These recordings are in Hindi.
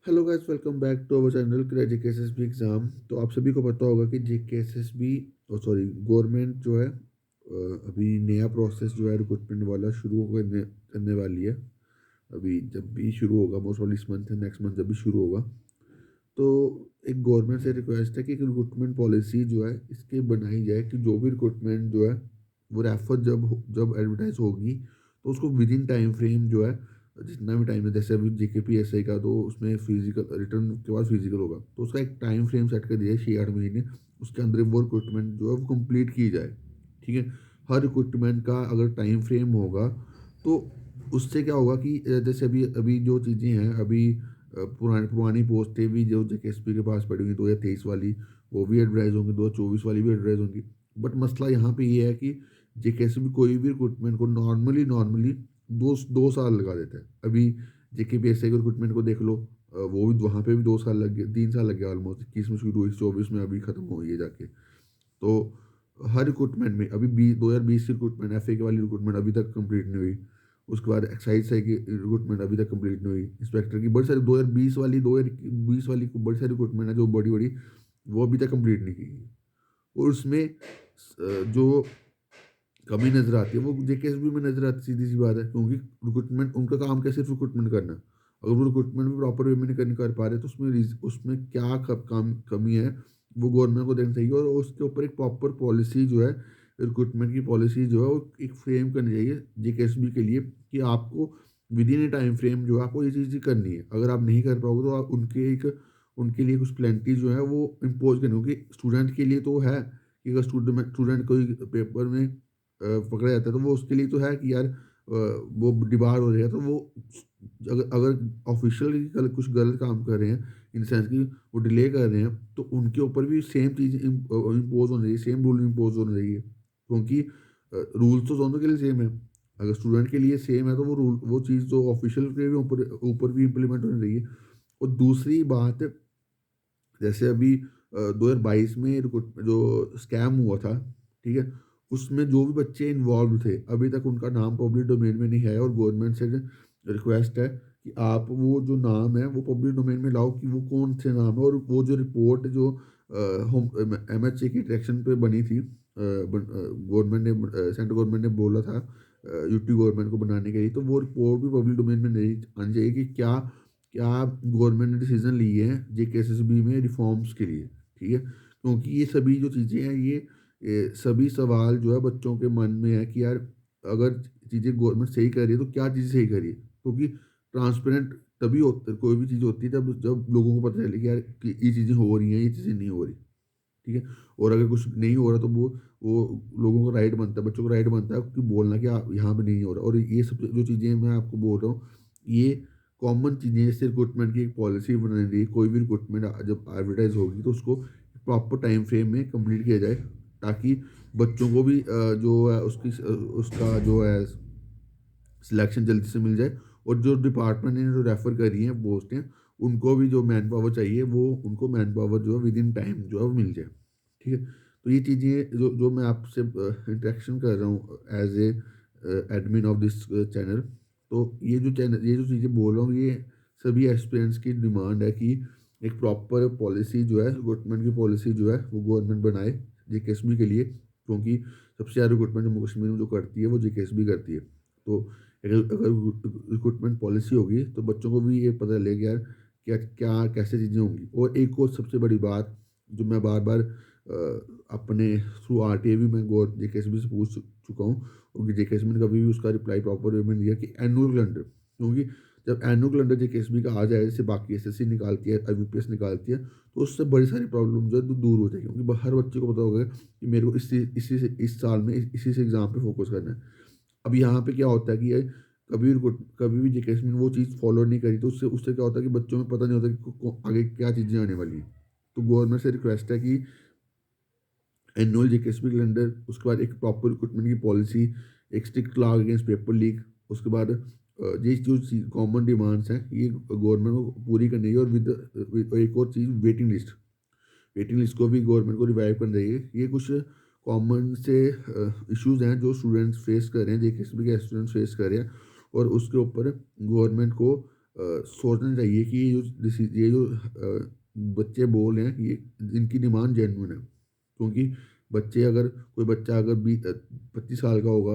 Hello guys, welcome back to our channel crack JKSSB exam. तो आप सभी को पता होगा कि जेकेएसएसबी सॉरी गवर्नमेंट जो है अभी नया प्रोसेस जो है रिक्रूटमेंट वाला शुरू करने करने वाली है। अभी जब भी शुरू होगा, मोस्ट ऑफ इस मंथ या नेक्स्ट मंथ जब भी शुरू होगा, तो एक गवर्नमेंट से रिक्वेस्ट है कि एक रिक्रूटमेंट पॉलिसी जो है इसकी बनाई जाए कि जो भी रिक्रूटमेंट जो है वो रेफर जब एडवर्टाइज होगी तो उसको विद इन टाइम फ्रेम जो है, जितना भी टाइम है, जैसे अभी जेकेपीएसआई का तो उसमें फिजिकल रिटर्न के बाद फिजिकल होगा, तो उसका एक टाइम फ्रेम सेट कर दिया है 6-8 महीने। उसके अंदर वो रिक्रूटमेंट जो है वो कंप्लीट की जाए। ठीक है। हर रिक्रूटमेंट का अगर टाइम फ्रेम होगा तो उससे क्या होगा कि जैसे अभी अभी जो चीज़ें हैं अभी, पुरानी पुरानी पोस्टें भी जो जेकेएसपी के पास पड़ी हुई 2023 वाली, वो भी एडवर्टाइज होंगी, 2024 वाली भी एडवर्टाइज होंगी। बट मसला यहाँ पे ये है कि जेकेएसपी कोई भी रिक्रूटमेंट को नॉर्मली नॉर्मली दो दो साल लगा देता है। अभी जेकेपीएससी के रिक्रूटमेंट को देख लो, वो भी वहाँ पे भी 2 साल लग गए, 3 साल लग गया ऑलमोस्ट। 21 में शुरू हुई, 24 में अभी खत्म हो गई है जाके। तो हर रिक्रूटमेंट में अभी 2020 की रिक्रूटमेंट, एफए वाली रिक्रूटमेंट अभी तक कंप्लीट नहीं हुई। उसके बाद एक्साइज से की रिक्रूटमेंट अभी तक कंप्लीट नहीं हुई। इंस्पेक्टर की बड़ी सारी 2020 वाली बड़ी सारी रिक्रूटमेंट है जो बड़ी बड़ी, वो अभी तक कंप्लीट नहीं की गई। और उसमें जो कमी नज़र आती है वो जेकेएसबी में नज़र आती है, सीधी-सी बात है, क्योंकि रिक्रूटमेंट उनका काम क्या है, सिर्फ रिक्रूटमेंट करना। अगर वो रिक्रूटमेंट भी प्रॉपर वे में नहीं कर पा रहे तो उसमें क्या कमी है, वो गवर्नमेंट को देखना चाहिए। और उसके ऊपर एक प्रॉपर पॉलिसी जो है, रिक्रूटमेंट की पॉलिसी जो है वो एक फ्रेम करनी चाहिए जेकेएसबी के लिए कि आपको विदिन ए टाइम फ्रेम जो है आपको ये चीज़ करनी है। अगर आप नहीं कर पाओगे तो आप उनके लिए कुछ पेनल्टी जो है वो इम्पोज़ करनी होगी। स्टूडेंट के लिए तो है कि अगर स्टूडेंट कोई पेपर में पकड़ा जाता है तो वो उसके लिए तो है कि यार वो डिबार हो रहे हैं तो वो अगर अगर ऑफिशियल कुछ गलत काम कर रहे हैं, इन द सेंस कि वो डिले कर रहे हैं, तो उनके ऊपर भी सेम चीज़ इम्पोज़ होनी चाहिए, सेम रूल इम्पोज़ होना चाहिए। क्योंकि रूल्स तो दोनों के लिए सेम है। अगर स्टूडेंट के लिए सेम है तो वो चीज़ जो ऑफिशियल के भी ऊपर ऊपर भी इम्प्लीमेंट होनी चाहिए। और दूसरी बात, जैसे अभी 2022 में जो स्कैम हुआ था, ठीक है? उसमें जो भी बच्चे इन्वॉल्व थे, अभी तक उनका नाम पब्लिक डोमेन में नहीं आया और गवर्नमेंट से रिक्वेस्ट है कि आप वो जो नाम है, वो पब्लिक डोमेन में लाओ कि वो कौन से नाम है। और वो जो रिपोर्ट जो होम एमएचए की डायरेक्शन पे बनी थी, गवर्नमेंट ने सेंट्रल गवर्नमेंट ने बोला था यूटी गवर्नमेंट को बनाने के लिए, तो वो रिपोर्ट भी पब्लिक डोमेन में नहीं आनी चाहिए कि क्या क्या गवर्नमेंट ने डिसीजन लिए हैं जेकेएसएसबी में रिफॉर्म्स के लिए, ठीक है? क्योंकि ये सभी जो चीज़ें हैं ये सभी सवाल जो है बच्चों के मन में है कि यार अगर चीज़ें गवर्नमेंट सही कर रही है तो क्या चीज़ सही कर रही है? क्योंकि ट्रांसपेरेंट तभी होता, कोई भी चीज़ होती है जब जब लोगों को पता चले कि यार कि ये चीज़ें हो रही हैं, ये चीज़ें नहीं हो रही, ठीक है? और अगर कुछ नहीं हो रहा तो वो लोगों को राइट बनता है, बच्चों को राइट बनता है कि बोलना कि यहाँ पे नहीं हो रहा। और ये सब जो चीज़ें मैं आपको बोल रहा हूँ, ये कॉमन चीज़ें, जैसे रिक्रूटमेंट की एक पॉलिसी बनानी चाहिए। कोई भी रिक्रूटमेंट जब एडवर्टाइज़ होगी तो उसको प्रॉपर टाइम फ्रेम में कंप्लीट किया जाए, ताकि बच्चों को भी जो है उसका जो है सिलेक्शन जल्दी से मिल जाए। और जो डिपार्टमेंट ने जो रेफ़र करी हैं पोस्टें, उनको भी जो मैन पावर चाहिए वो उनको मैन पावर जो है विद इन टाइम जो है वो मिल जाए। ठीक है? तो ये चीज़ें जो जो मैं आपसे इंटरेक्शन कर रहा हूँ as a admin of this channel, तो ये जो चीज़ें बोल रहा हूँ, ये सभी एस्पिरेंट्स की डिमांड है कि एक प्रॉपर पॉलिसी जो है, रिक्रूटमेंट की पॉलिसी जो है वो गवर्नमेंट बनाए जेकेएसबी के लिए। क्योंकि सबसे ज़्यादा रिक्रूटमेंट जम्मू कश्मीर में जो करती है वो जेकेएसबी करती है। तो अगर अगर रिक्रूटमेंट पॉलिसी होगी तो बच्चों को भी ये पता चलेगा यार क्या क्या कैसे चीज़ें होंगी। और एक और सबसे बड़ी बात जो मैं बार बार अपने थ्रू आरटीए भी मैं गौर जेकेएसबी से पूछ चुका हूँ, और जेकेएसबी ने कभी भी उसका रिप्लाई प्रॉपर वे में नहीं दिया कि एनुअल कैलेंडर। क्योंकि जब एनुअल कैलेंडर जेकेएसबी का आ जाए, जैसे बाकी एसएससी निकालती है, आईबीपीएस निकालती है, तो उससे बड़ी सारी प्रॉब्लम जो है दूर हो जाएगी। क्योंकि हर बच्चे को पता होगा कि मेरे को इस साल में इसी से एग्जाम पे फोकस करना है। अब यहाँ पे क्या होता है कि ये कभी भी जेकेएसपी ने वो चीज़ फॉलो नहीं करी, तो उससे उससे क्या होता है कि बच्चों में पता नहीं होता कि आगे क्या चीज़ें आने वाली हैं। तो गवर्नमेंट से रिक्वेस्ट है कि एनुअल जेकेएसपी कैलेंडर, उसके बाद एक प्रॉपर रिक्रूटमेंट की पॉलिसी, एक strict law against paper leak, उसके बाद ये जो कॉमन डिमांड्स हैं ये गवर्नमेंट को पूरी करनी है। और विद एक और चीज़, वेटिंग लिस्ट को भी गवर्नमेंट को रिवाइव करना चाहिए। ये कुछ कॉमन से इश्यूज़ हैं जो स्टूडेंट्स फेस कर रहे हैं, जेकेएसबी के स्टूडेंट्स फेस कर रहे हैं। और उसके ऊपर गवर्नमेंट को सोचना चाहिए कि ये जो बच्चे बोल रहे हैं ये इनकी डिमांड जेन्युइन है। क्योंकि बच्चे अगर कोई बच्चा अगर 25 साल का होगा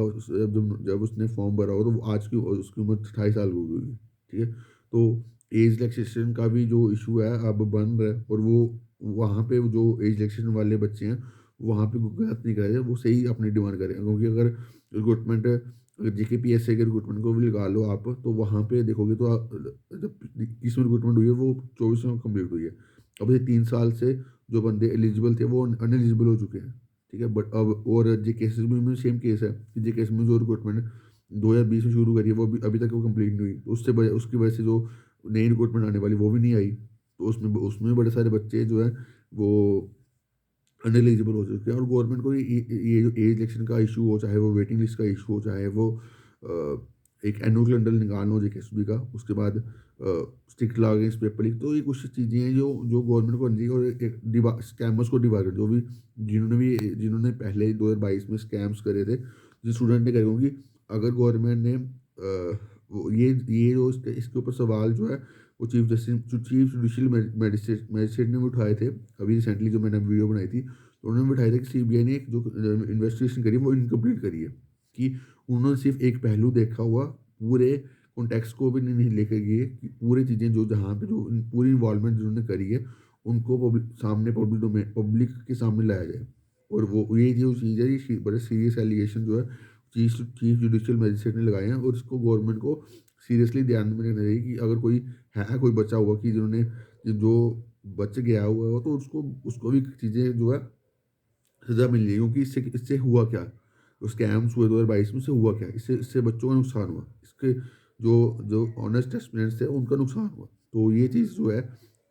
जब उसने फॉर्म भरा होगा तो वो आज की उसकी उम्र 28 साल हो गई होगी, ठीक है? तो एज रिलैक्सेशन का भी जो इशू है अब बन रहा है, और वो वहाँ पे जो एज रिलैक्सेशन वाले बच्चे हैं वहाँ पे वो गलत नहीं कर रहे, वो सही अपनी डिमांड कर रहे हैं। क्योंकि अगर रिक्रूटमेंट जेकेपीएससी के रिक्रूटमेंट को भी लगा लो आप, तो वहाँ पे देखोगे तो जब 21 में रिक्रूटमेंट हुई है वो 24 में कंप्लीट हुई है। अब ये 3 साल से जो बंदे एलिजिबल थे वो अनएलिजिबल हो चुके हैं, ठीक है? बट अब और जेकेएसएस में सेम केस है कि जेकेएसएस में जो रिक्रूटमेंट 2020 में शुरू करी है वो अभी तक वो कंप्लीट नहीं हुई। तो उसकी वजह से जो नई रिक्रूटमेंट आने वाली वो भी नहीं आई। तो उसमें उसमें बड़े सारे बच्चे जो है वो अनएलिजिबल हो चुके हैं, और गवर्नमेंट को ये जो एज इलेक्शन का इशू हो, चाहे वो वेटिंग लिस्ट का इशू हो, चाहे वो एक एनुअल कैलेंडर निकालना हो जेकेएसबी का, उसके बाद strict law against paper leak, तो ये कुछ चीज़ें हैं जो जो गवर्नमेंट को करनी चाहिए। और एक स्कैमर्स को डिबार कर, जिन्होंने पहले 2022 में स्कैम्स करे थे जिन स्टूडेंट ने करे, क्योंकि अगर गवर्नमेंट ने ये जो इसके ऊपर सवाल जो है वो चीफ जुडिशियल मजिस्ट्रेट ने भी उठाए थे। अभी रिसेंटली जो मैंने वीडियो बनाई थी तो उन्होंने भी उठाया था कि सीबीआई ने एक जो इन्वेस्टिगेशन करी वो इनकम्प्लीट करी है, कि उन्होंने सिर्फ एक पहलू देखा हुआ, पूरे कॉन्टेक्स्ट को भी नहीं लेकर गए कि पूरी चीज़ें जो जहाँ पे जो पूरी इन्वॉल्वमेंट जिन्होंने करी है उनको पब्लिक के सामने लाया जाए। और वो ये जो चीज़ है, ये बड़े सीरियस एलिगेशन जो है चीफ जुडिशियल मजिस्ट्रेट ने लगाए हैं, और इसको गवर्नमेंट को सीरियसली ध्यान में रखना चाहिए कि अगर कोई बचा हुआ कि जो बच गया हुआ हो तो उसको उसको भी चीज़ें जो है सज़ा मिल रही है। क्योंकि इससे इससे हुआ क्या? स्कैम्स हुए 2022 में, से हुआ क्या? इससे इससे बच्चों का नुकसान हुआ। इसके जो जो ऑनेस्ट एस्पिरेंट्स थे उनका नुकसान हुआ। तो ये चीज़ जो है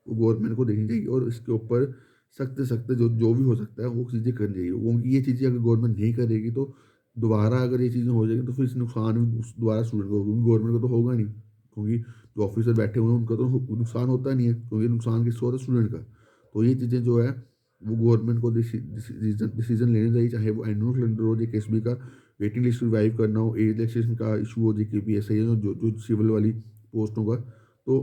वो गवर्नमेंट को देखनी चाहिए, और इसके ऊपर सख्त से सख्त जो जो भी हो सकता है वो चीज़ें करनी चाहिए। क्योंकि ये चीज़ें अगर गवर्नमेंट नहीं करेगी तो दोबारा अगर ये चीज़ें हो जाएँगी तो फिर इस नुकसान भी दोबारा स्टूडेंट को होगा, क्योंकि गवर्नमेंट को तो होगा नहीं। क्योंकि जो ऑफिसर बैठे हुए हैं उनका तो नुकसान होता नहीं है, क्योंकि नुकसान किसको होता है? स्टूडेंट का। तो ये चीज़ें जो है वो गवर्नमेंट को डिसीजन लेने चाहिए, चाहे वो एनुअल कैलेंडर हो, जेकेएसबी का वेटिंग लिस्ट रिवाइव करना हो, एज रिलैक्सेशन का इशू हो, जेकेपीएससी जो जो सिविल वाली पोस्टों का। तो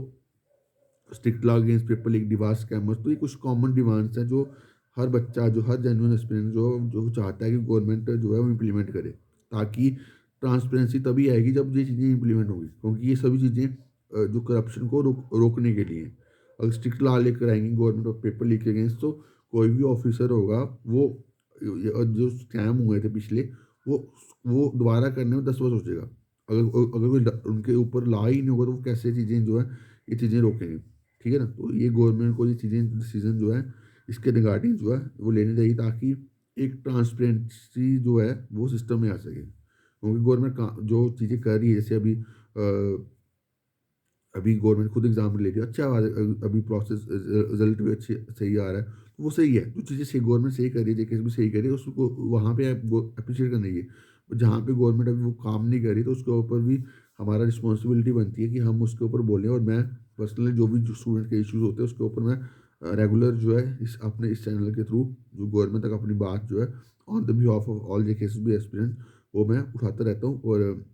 strict law against paper leak, Divas scammers, तो ये कुछ कॉमन डिमांड्स हैं जो हर बच्चा, जो हर जेन्युइन एस्पिरेंट जो जो चाहता है कि गवर्नमेंट जो है वो इम्प्लीमेंट करे, ताकि ट्रांसपेरेंसी तभी आएगी जब ये चीज़ें इम्प्लीमेंट होंगी। क्योंकि ये सभी चीज़ें जो करप्शन को रोकने के लिए हैं। अगर स्ट्रिक्ट लॉ लेकर आएंगी गवर्नमेंट और पेपर लीक के अगेंस्ट, तो कोई भी ऑफिसर होगा वो जो स्कैम हुए थे पिछले, वो वो दोबारा करने में 10 बार सोचेगा। अगर अगर कोई उनके ऊपर लॉ ही नहीं होगा तो वो कैसे चीज़ें जो है ये चीज़ें रोकेंगे, ठीक है ना? तो ये गवर्नमेंट को ये चीज़ें डिसीजन जो है इसके रिगार्डिंग जो है वो लेने चाहिए, ताकि एक ट्रांसपेरेंसी जो है वो सिस्टम में आ सके। क्योंकि गवर्नमेंट का जो चीज़ें कर रही है, जैसे अभी गवर्नमेंट खुद एग्जाम ले रही है, अच्छा आ रहा है, अभी प्रोसेस रिजल्ट भी अच्छे सही आ रहा है, तो वो सही है। जो चीज़ें सही गवर्नमेंट सही कर रही है, जेकेएस भी सही कर रही है, उसको वहाँ पे आप अप्रिशिएट करना चाहिए। जहाँ पे गवर्नमेंट अभी वो काम नहीं कर रही तो उसके ऊपर भी हमारा रिस्पॉन्सिबिलिटी बनती है कि हम उसके ऊपर बोलें। और मैं पर्सनली जो भी जो स्टूडेंट के इश्यूज होते हैं उसके ऊपर मैं रेगुलर जो है अपने इस चैनल के थ्रू जो गवर्नमेंट तक अपनी बात जो है on the behalf of all JKS भी एस्पिरेंट वो मैं उठाता रहता हूँ। और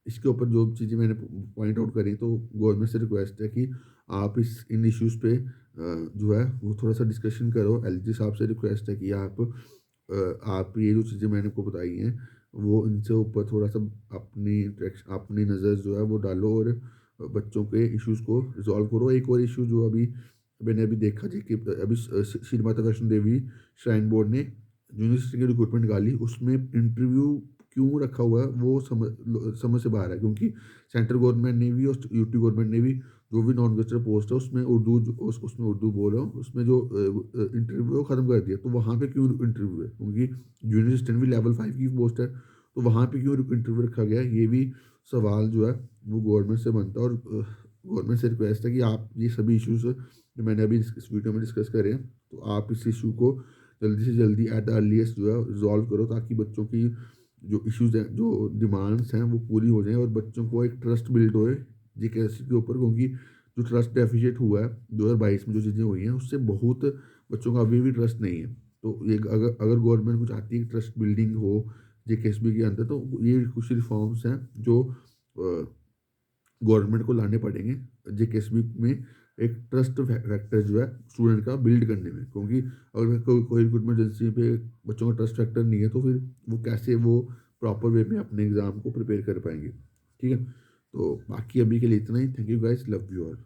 इसके ऊपर जो चीज़ें मैंने पॉइंट आउट करी, तो गवर्नमेंट से रिक्वेस्ट है कि आप इन इश्यूज़ पे जो है वो थोड़ा-सा डिस्कशन करो। एलजी साहब से रिक्वेस्ट है कि आप ये जो चीज़ें मैंने आपको बताई हैं, वो इनसे ऊपर थोड़ा-सा अपनी नज़र जो है वो डालो, और बच्चों के इश्यूज़ को रिज़ॉल्व करो। एक और इश्यू जो अभी मैंने अभी देखा जी कि अभी श्री माता वैष्णो देवी श्राइन बोर्ड ने यूनिवर्सिटी की रिक्रूटमेंट निकाली, उसमें इंटरव्यू क्यों रखा हुआ है वो समझ से बाहर है। क्योंकि सेंट्रल गवर्नमेंट ने भी और यूटी गवर्नमेंट ने भी जो भी नॉन गेस्टेड पोस्ट है उसमें उसमें उर्दू बोल रहा हूँ, उसमें जो इंटरव्यू है वो ख़त्म कर दिया। तो वहाँ पे क्यों इंटरव्यू है? क्योंकि जूनियर असिस्टेंट भी लेवल 5 की पोस्ट है, तो वहाँ पे क्यों इंटरव्यू रखा गया? ये भी सवाल जो है वो गवर्नमेंट से बनता है। और गवर्नमेंट से रिक्वेस्ट है कि आप ये सभी इश्यूज़ जो मैंने अभी इस वीडियो में डिस्कस करे हैं, तो आप इस इशू को जल्दी से जल्दी एट द अर्लीस्ट जो है रिज़ॉल्व करो, ताकि बच्चों की जो इश्यूज़ हैं, जो डिमांड्स हैं वो पूरी हो जाएँ, और बच्चों को एक ट्रस्ट बिल्ड होए जेकेएससी के ऊपर। क्योंकि जो ट्रस्ट डेफिसिट हुआ है 2022 में जो चीज़ें हुई हैं उससे बहुत बच्चों का अभी भी ट्रस्ट नहीं है। तो ये अगर अगर गवर्नमेंट को चाहती है कि ट्रस्ट बिल्डिंग हो जेकेएसबी के अंदर, तो ये कुछ रिफॉर्म्स हैं जो गवर्नमेंट को लाने पड़ेंगे जेकेएसबी में एक ट्रस्ट फैक्टर जो है स्टूडेंट का बिल्ड करने में, क्योंकि अगर कोई रिक्रूटमेंट एजेंसी पे बच्चों का ट्रस्ट फैक्टर नहीं है तो फिर वो कैसे वो प्रॉपर वे में अपने एग्ज़ाम को प्रिपेयर कर पाएंगे। ठीक है, तो बाकी अभी के लिए इतना ही। Thank you guys, love you all.